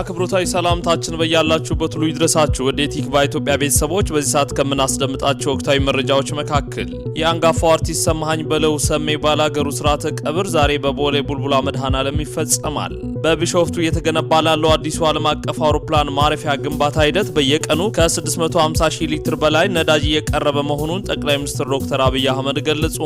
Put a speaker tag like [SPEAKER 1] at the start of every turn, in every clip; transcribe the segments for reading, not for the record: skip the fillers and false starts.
[SPEAKER 1] አክብሮታዊ ሰላምታችን በያላችሁበት ሁሉ ይድረሳችሁ። ወደ ቲክቫ ኢትዮጵያ ቤተሰቦች በዚህ ሰዓት ከምናስደምጣቸው ወቅታዊ መረጃዎች መካከል የአንጋፋው አርቲስት ሰማሃኝ በለው ሰሜ ባላገሩ ስርዓተ ቀብር ዛሬ በቦሌ ቡልቡላ መድኃኔዓለም ይፈጸማል። በቢሾፍቱ እየተገነባ ላለው አዲሱ ዓለም አቀፍ አውሮፕላን ማረፊያ ግንባታ ሂደት በየቀኑ ከ650 ሺህ ሊትር በላይ ነዳጅ እየቀረበ መሆኑን ጠቅላይ ሚኒስትር ዶክተር አብይ አህመድ ገለጹ።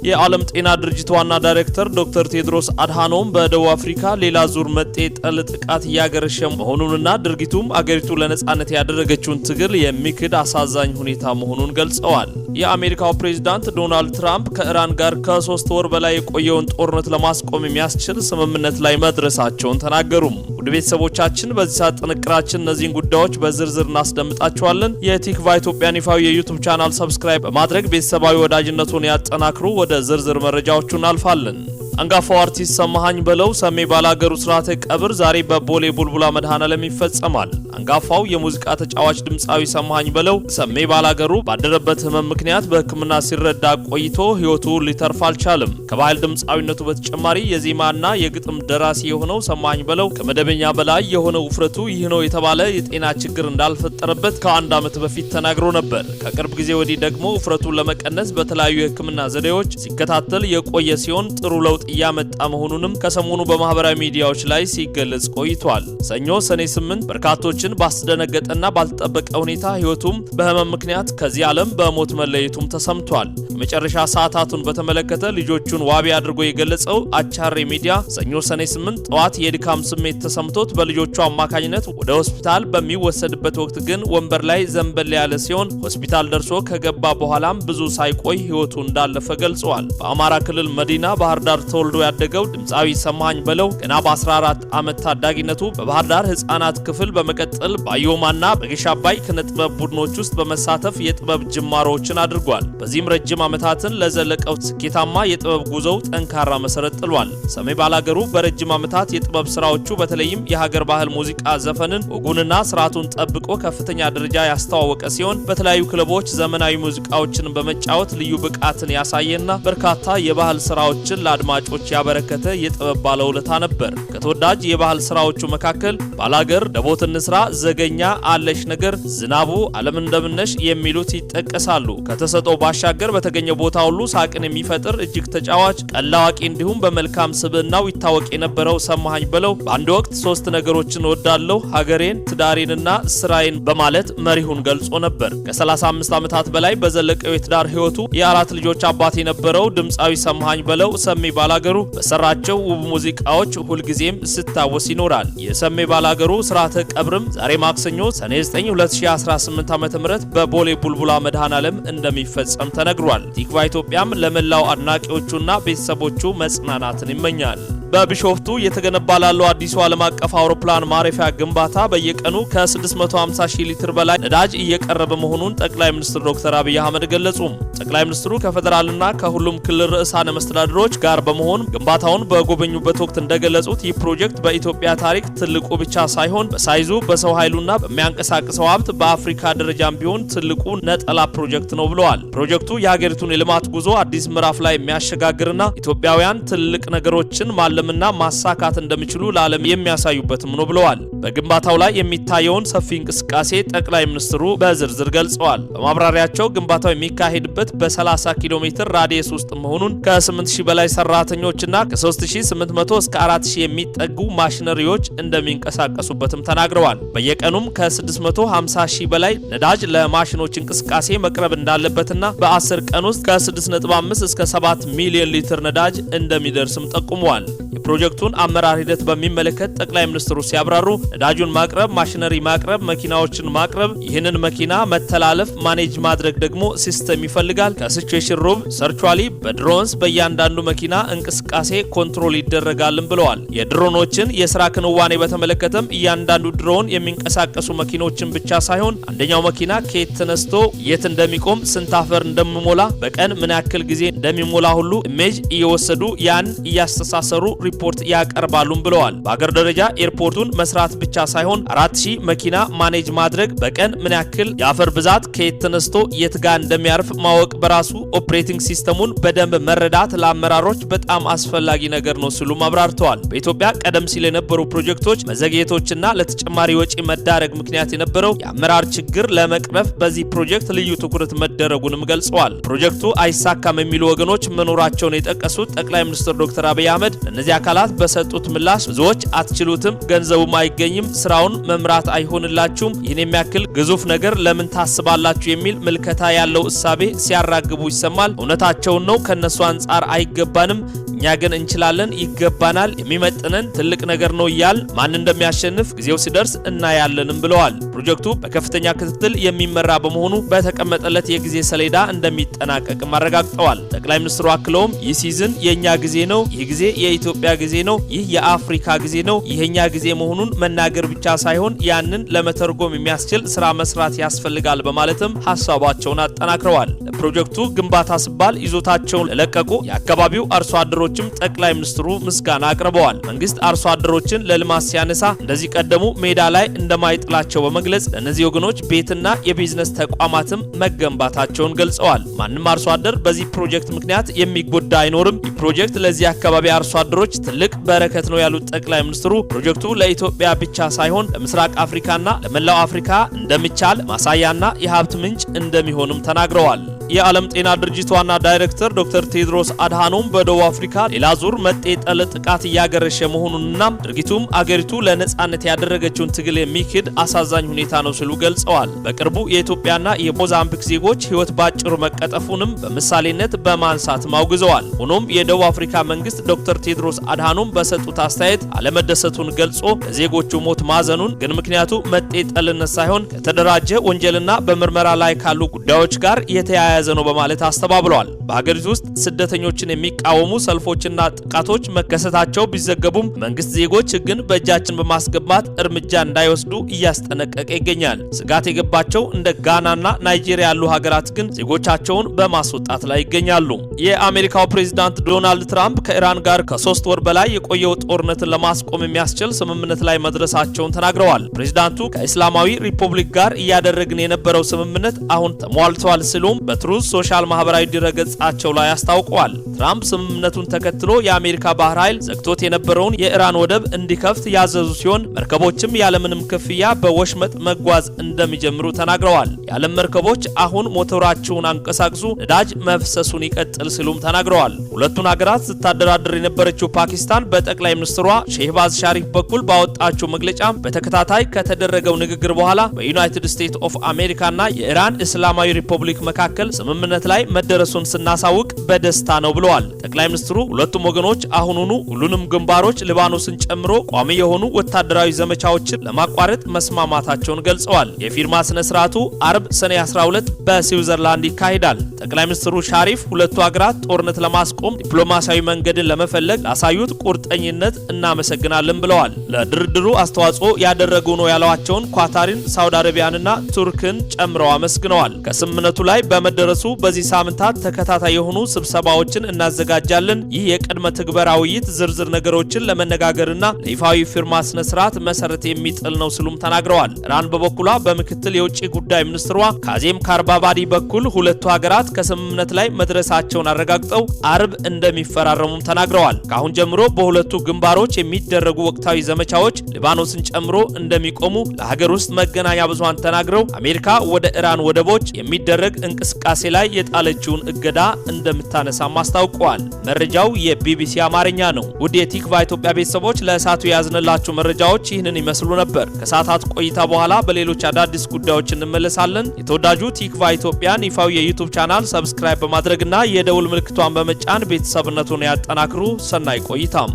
[SPEAKER 1] የዓለም ጤና ድርጅት ዋና ዳይሬክተር ዶክተር ቴድሮስ አድሃኖም በደቡብ አፍሪካ ሌላ ዙር መጤ ጠል ጥቃት እያገረሸ መሆኑንና ድርጊቱም አገሪቱ ለነጻነት ያደረገችውን ትግል የሚክድ አሳዛኝ ሁኔታ መሆኑን ገልጸዋል። የአሜሪካው ፕሬዝዳንት ዶናልድ ትራምፕ ከኢራን ጋር ከ3 ወር በላይ የቆየውን ጦርነት ለማስቆም የሚያስችል ስምምነት ላይ መድረሳቸውን ተናገሩ። ወደ ቤተሰቦቻችን በዚህ ሰዓት ጥንቅራችን እነዚህን ጉዳዮች በዝርዝር እናስደምጣቸዋለን። የቲክቫ ኢትዮጵያን ይፋዊ የዩቲዩብ ቻናል ሰብስክራይብ በማድረግ ቤተሰባዊ ወዳጅነቱን ያጠናክሩ። ወደ ዝርዝር መረጃዎቹ እናልፋለን። አንጋፋው አርቲስት ሰማሃኝ በለው ሰሜ ባላገሩ ስርዓተ ቀብር ዛሬ በቦሌ ቡልቡላ መድኃኔዓለም ይፈጸማል። አንጋፋው የሙዚቃ ተጫዋች ድምፃዊ ሰማሃኝ በለው ሰሜ ባላገሩ ባደረበት ህመም ምክንያት በሕክምና ሲረዳ ቆይቶ ህይወቱ ሊተርፍ አልቻለም። ከባህል ድምፃዊነቱ በተጨማሪ የዜማና የግጥም ደራሲ የሆነው ሰማሃኝ በለው ከመደበኛ በላይ የሆነ ውፍረቱ ይህ ነው የተባለ የጤና ችግር እንዳልፈጠረበት ከአንድ ዓመት በፊት ተናግሮ ነበር። ከቅርብ ጊዜ ወዲህ ደግሞ ውፍረቱን ለመቀነስ በተለያዩ የሕክምና ዘዴዎች ሲከታተል የቆየ ሲሆን ጥሩ ለውጥ እያመጣ መሆኑንም ከሰሞኑ በማህበራዊ ሚዲያዎች ላይ ሲገለጽ ቆይቷል። ሰኞ ሰኔ 8 በርካቶችን ባስደነገጠና ባልተጠበቀ ሁኔታ ህይወቱም በህመም ምክንያት ከዚህ ዓለም በሞት መለየቱም ተሰምቷል። የመጨረሻ ሰዓታቱን በተመለከተ ልጆቹን ዋቢ አድርጎ የገለጸው አቻሬ ሚዲያ ሰኞ ሰኔ 8 ጠዋት የድካም ስሜት ተሰምቶት በልጆቹ አማካኝነት ወደ ሆስፒታል በሚወሰድበት ወቅት ግን ወንበር ላይ ዘንበል ያለ ሲሆን ሆስፒታል ደርሶ ከገባ በኋላም ብዙ ሳይቆይ ህይወቱ እንዳለፈ ገልጿል። በአማራ ክልል መዲና ባህር ዳር ተወልዶ ያደገው ድምፃዊ ሰማሃኝ በለው ገና በ14 ዓመት ታዳጊነቱ በባህር ዳር ህፃናት ክፍል በመቀጠል በአዮማና በግሽ አባይ ክነጥበብ ቡድኖች ውስጥ በመሳተፍ የጥበብ ጅማሮዎችን አድርጓል። በዚህም ረጅም ዓመታትን ለዘለቀው ስኬታማ የጥበብ ጉዞው ጠንካራ መሰረት ጥሏል። ሰሜ ባላገሩ በረጅም ዓመታት የጥበብ ስራዎቹ በተለይም የሀገር ባህል ሙዚቃ ዘፈንን ወጉንና ስርዓቱን ጠብቆ ከፍተኛ ደረጃ ያስተዋወቀ ሲሆን በተለያዩ ክለቦች ዘመናዊ ሙዚቃዎችን በመጫወት ልዩ ብቃትን ያሳየና በርካታ የባህል ስራዎችን ለአድማጮች ያበረከተ የጥበብ ባለውለታ ነበር። ከተወዳጅ የባህል ስራዎቹ መካከል ባላገር፣ ደቦት እንስራ፣ ዘገኛ፣ አለሽ ነገር፣ ዝናቡ፣ ዓለም እንደምነሽ የሚሉት ይጠቀሳሉ። ከተሰጠው ባሻገር በተገኘው ቦታ ሁሉ ሳቅን የሚፈጥር እጅግ ተጫዋች፣ ቀላዋቂ እንዲሁም በመልካም ስብዕናው ይታወቅ የነበረው ሰማሃኝ በለው በአንድ ወቅት 3 ነገሮችን እወዳለሁ፣ ሀገሬን፣ ትዳሬንና ስራዬን በማለት መሪሁን ገልጾ ነበር። ከ35 ዓመታት በላይ በዘለቀው የትዳር ህይወቱ የ4 ልጆች አባት የነበረው ድምፃዊ ሰማሃኝ በለው ሰሜ ባላገሩ በሰራቸው ውብ ሙዚቃዎች ሁልጊዜም ስታወስ ይኖራል። የሰሜ ባላገሩ ስርዓተ ቀብርም ዛሬ ማክሰኞ ሰኔ 9 2018 ዓ.ም በቦሌ ቡልቡላ መድኃኔዓለም እንደሚፈጸም ተነግሯል። ቲክቫ ኢትዮጵያም ለመላው አድናቂዎቹና ቤተሰቦቹ መጽናናትን ይመኛል። በቢሾፍቱ እየተገነባ ላለው አዲሱ ዓለም አቀፍ አውሮፕላን ማረፊያ ግንባታ በየቀኑ ከ650 ሺህ ሊትር በላይ ነዳጅ እየቀረበ መሆኑን ጠቅላይ ሚኒስትር ዶክተር አብይ አህመድ ገለጹ። ጠቅላይ ሚኒስትሩ ከፌደራልና ከሁሉም ክልል ርዕሳነ መስተዳድሮች ጋር በመሆን ግንባታውን በጎበኙበት ወቅት እንደገለጹት ይህ ፕሮጀክት በኢትዮጵያ ታሪክ ትልቁ ብቻ ሳይሆን በሳይዙ በሰው ኃይሉና በሚያንቀሳቅሰው ሀብት በአፍሪካ ደረጃም ቢሆን ትልቁ ነጠላ ፕሮጀክት ነው ብለዋል። ፕሮጀክቱ የሀገሪቱን የልማት ጉዞ አዲስ ምዕራፍ ላይ የሚያሸጋግርና ኢትዮጵያውያን ትልቅ ነገሮችን ለምና ማሳካት እንደሚችሉ ለዓለም የሚያሳዩበትም ነው ብለዋል። በግንባታው ላይ የሚታየውን ሰፊ እንቅስቃሴ ጠቅላይ ሚኒስትሩ በዝርዝር ገልጸዋል። በማብራሪያቸው ግንባታው የሚካሄድበት በ30 ኪሎ ሜትር ራዲየስ ውስጥ መሆኑን ከ8000 በላይ ሰራተኞችና ከ3800 እስከ 4000 የሚጠጉ ማሽነሪዎች እንደሚንቀሳቀሱበትም ተናግረዋል። በየቀኑም ከ650 ሺህ በላይ ነዳጅ ለማሽኖች እንቅስቃሴ መቅረብ እንዳለበትና በ10 ቀን ውስጥ ከ6.5 እስከ 7 ሚሊዮን ሊትር ነዳጅ እንደሚደርስም ጠቁመዋል። የፕሮጀክቱን አመራር ሂደት በሚመለከት ጠቅላይ ሚኒስትሩ ሲያብራሩ ነዳጁን ማቅረብ፣ ማሽነሪ ማቅረብ፣ መኪናዎችን ማቅረብ፣ ይህንን መኪና መተላለፍ ማኔጅ ማድረግ ደግሞ ሲስተም ይፈልጋል። ከሲቹዌሽን ሩም ሰርቹዋሊ በድሮንስ በእያንዳንዱ መኪና እንቅስቃሴ ኮንትሮል ይደረጋልም ብለዋል። የድሮኖችን የስራ ክንዋኔ በተመለከተም እያንዳንዱ ድሮን የሚንቀሳቀሱ መኪኖችን ብቻ ሳይሆን አንደኛው መኪና ከየት ተነስቶ የት እንደሚቆም ስንት አፈር እንደሚሞላ በቀን ምን ያክል ጊዜ እንደሚሞላ ሁሉ ኢሜጅ እየወሰዱ ያን እያስተሳሰሩ ሪፖርት ያቀርባሉም ብለዋል። በአገር ደረጃ ኤርፖርቱን መስራት ብቻ ሳይሆን 4000 መኪና ማኔጅ ማድረግ በቀን ምን ያክል የአፈር ብዛት ከየት ተነስቶ የት ጋር እንደሚያርፍ ማወቅ በራሱ ኦፕሬቲንግ ሲስተሙን በደንብ መረዳት ለአመራሮች በጣም አስፈላጊ ነገር ነው ሲሉ አብራርተዋል። በኢትዮጵያ ቀደም ሲል የነበሩ ፕሮጀክቶች መዘግየቶችና ለተጨማሪ ወጪ መዳረግ ምክንያት የነበረው የአመራር ችግር ለመቅረፍ በዚህ ፕሮጀክት ልዩ ትኩረት መደረጉንም ገልጸዋል። ፕሮጀክቱ አይሳካም የሚሉ ወገኖች መኖራቸውን የጠቀሱት ጠቅላይ ሚኒስትር ዶክተር አብይ አህመድ ለእነዚህ አካላት በሰጡት ምላሽ ብዙዎች አትችሉትም፣ ገንዘቡም አይገኝም፣ ስራውን መምራት አይሆንላችሁም፣ ይህን የሚያክል ግዙፍ ነገር ለምን ታስባላችሁ የሚል ምልከታ ያለው እሳቤ ሲያራግቡ ይሰማል። እውነታቸውን ነው። ከነሱ አንጻር አይገባንም፣ እኛ ግን እንችላለን፣ ይገባናል፣ የሚመጥነን ትልቅ ነገር ነው እያል ማን እንደሚያሸንፍ ጊዜው ሲደርስ እናያለንም ብለዋል። ፕሮጀክቱ በከፍተኛ ክትትል የሚመራ በመሆኑ በተቀመጠለት የጊዜ ሰሌዳ እንደሚጠናቀቅም አረጋግጠዋል። ጠቅላይ ሚኒስትሩ አክለውም ይህ ሲዝን የኛ ጊዜ ነው፣ ይህ ጊዜ የኢትዮጵያ ጊዜ ነው፣ ይህ የአፍሪካ ጊዜ ነው፣ ይሄኛ ጊዜ መሆኑን መናገር ብቻ ሳይሆን ያንን ለመተርጎም የሚያስችል ስራ መስራት ያስፈልጋል በማለትም ሐሳባቸውን አጠናክረዋል። ለፕሮጀክቱ ግንባታ ሲባል ይዞታቸውን ለለቀቁ የአካባቢው አርሶ አደሮችም ጠቅላይ ሚኒስትሩ ምስጋና አቅርበዋል። መንግስት አርሶ አደሮችን ለልማት ሲያነሳ እንደዚህ ቀደሙ ሜዳ ላይ እንደማይጥላቸው በመግለጽ ለእነዚህ ወገኖች ቤትና የቢዝነስ ተቋማትም መገንባታቸውን ገልጸዋል። ማንም አርሶ አደር በዚህ ፕሮጀክት ምክንያት የሚጎዳ አይኖርም። ይህ ፕሮጀክት ለዚህ አካባቢ አርሶ አደሮች ትልቅ በረከት ነው ያሉት ጠቅላይ ሚኒስትሩ ፕሮጀክቱ ለኢትዮጵያ ብቻ ሳይሆን ለምስራቅ አፍሪካና ለመላው አፍሪካ እንደሚቻል ማሳያና የሀብት ምንጭ እንደሚሆንም ተናግረዋል። የዓለም ጤና ድርጅት ዋና ዳይሬክተር ዶክተር ቴድሮስ አድሃኖም በደቡብ አፍሪካ ሌላ ዙር መጤጠል ጥቃት እያገረሸ መሆኑንና ድርጊቱም አገሪቱ ለነጻነት ያደረገችውን ትግል የሚክድ አሳዛኝ ሁኔታ ነው ሲሉ ገልጸዋል። በቅርቡ የኢትዮጵያና የሞዛምቢክ ዜጎች ሕይወት ባጭሩ መቀጠፉንም በምሳሌነት በማንሳት ማውግዘዋል። ሆኖም የደቡብ አፍሪካ መንግስት ዶክተር ቴድሮስ አድሃኖም በሰጡት አስተያየት አለመደሰቱን ገልጾ ለዜጎቹ ሞት ማዘኑን ግን ምክንያቱ መጤጠልነት ሳይሆን ከተደራጀ ወንጀልና በምርመራ ላይ ካሉ ጉዳዮች ጋር የተያያዘ ነው በማለት አስተባብለዋል። በሀገሪቱ ውስጥ ስደተኞችን የሚቃወሙ ሰልፎችና ጥቃቶች መከሰታቸው ቢዘገቡም መንግስት ዜጎች ግን በእጃችን በማስገባት እርምጃ እንዳይወስዱ እያስጠነቀቀ ይገኛል። ስጋት የገባቸው እንደ ጋናና ናይጄሪያ ያሉ ሀገራት ግን ዜጎቻቸውን በማስወጣት ላይ ይገኛሉ። የአሜሪካው ፕሬዝዳንት ዶናልድ ትራምፕ ከኢራን ጋር ከ3 ወር በላይ የቆየው ጦርነትን ለማስቆም የሚያስችል ስምምነት ላይ መድረሳቸውን ተናግረዋል። ፕሬዝዳንቱ ከእስላማዊ ሪፐብሊክ ጋር እያደረግን የነበረው ስምምነት አሁን ተሟልቷል ሲሉም በትሩዝ ሶሻል ማህበራዊ ድረገጻቸው ላይ አስታውቀዋል። ትራምፕ ስምምነቱን ተከትሎ የአሜሪካ ባህር ኃይል ዘግቶት የነበረውን የኢራን ወደብ እንዲከፍት ያዘዙ ሲሆን መርከቦችም ያለምንም ክፍያ በወሽመጥ መጓዝ እንደሚጀምሩ ተናግረዋል። የዓለም መርከቦች አሁን ሞተራቸውን አንቀሳቅሱ፣ ነዳጅ መፍሰሱን ይቀጥል ሲሉም ተናግረዋል። ሁለቱን ሀገራት ስታደራድር የነበረችው ፓኪስታን በጠቅላይ ሚኒስትሯ ሼህባዝ ሻሪፍ በኩል ባወጣቸው መግለጫ በተከታታይ ከተደረገው ንግግር በኋላ በዩናይትድ ስቴትስ ኦፍ አሜሪካና የኢራን እስላማዊ ሪፐብሊክ መካከል ስምምነት ላይ መደረሱን ስናሳውቅ በደስታ ነው ብለዋል። ጠቅላይ ሚኒስትሩ ሁለቱም ወገኖች አሁኑኑ ሁሉንም ግንባሮች ሊባኖስን ጨምሮ ቋሚ የሆኑ ወታደራዊ ዘመቻዎችን ለማቋረጥ መስማማታቸውን ገልጸዋል። የፊርማ ስነ ስርዓቱ አርብ ሰኔ 12 በስዊዘርላንድ ይካሄዳል። ጠቅላይ ሚኒስትሩ ሻሪፍ ሁለቱ ሀገራት ጦርነት ለማስቆም ዲፕሎማሲያዊ መንገድን ለመፈለግ ላሳዩት ቁርጠኝነት እናመሰግናለን ብለዋል። ለድርድሩ አስተዋጽኦ ያደረጉ ነው ያሏቸውን ኳታርን፣ ሳውዲ አረቢያንና ቱርክን ጨምረው አመስግነዋል። ከስምምነቱ ላይ በመደረሱ በዚህ ሳምንታት ተከታታይ የሆኑ ስብሰባዎችን እናዘጋጃለን። ይህ የቅድመ ትግበራ ውይይት ዝርዝር ነገሮችን ለመነጋገርና ለይፋዊ ፊርማ ስነ ስርዓት መሰረት የሚጥል ነው ሲሉም ተናግረዋል። ኢራን በበኩሏ በምክትል የውጭ ጉዳይ ሚኒስትሯ ካዜም ካርባባዲ በኩል ሁለቱ ሀገራት ከስምምነት ላይ መድረሳቸውን አረጋግጠው አርብ እንደሚፈራረሙም ተናግረዋል። ከአሁን ጀምሮ በሁለቱ ግንባሮች የሚደረጉ ወቅታዊ ዘመቻዎች ሊባኖስን ጨምሮ እንደሚቆሙ ለሀገር ውስጥ መገናኛ ብዙሃን ተናግረው አሜሪካ ወደ ኢራን ወደቦች የሚደረግ እንቅስቃሴ ላይ የጣለችውን እገዳ እንደምታነሳም አስታውቀዋል። መረጃው የቢቢሲ አማርኛ ነው። ውድ የቲክቫ ኢትዮጵያ ቤተሰቦች ለእሳቱ የያዝንላችሁ መረጃዎች ይህንን ይመስሉ ነበር። ከሰዓታት ቆይታ በኋላ በሌሎች አዳዲስ ጉዳዮች እንመለሳለን። የተወዳጁ ቲክቫ ኢትዮጵያን ይፋዊ የዩቲዩብ ቻናል ሰብስክራይብ በማድረግና የደውል ምልክቷን በመጫን ቤተሰብነቱን ያጠናክሩ። ሰናይ ቆይታም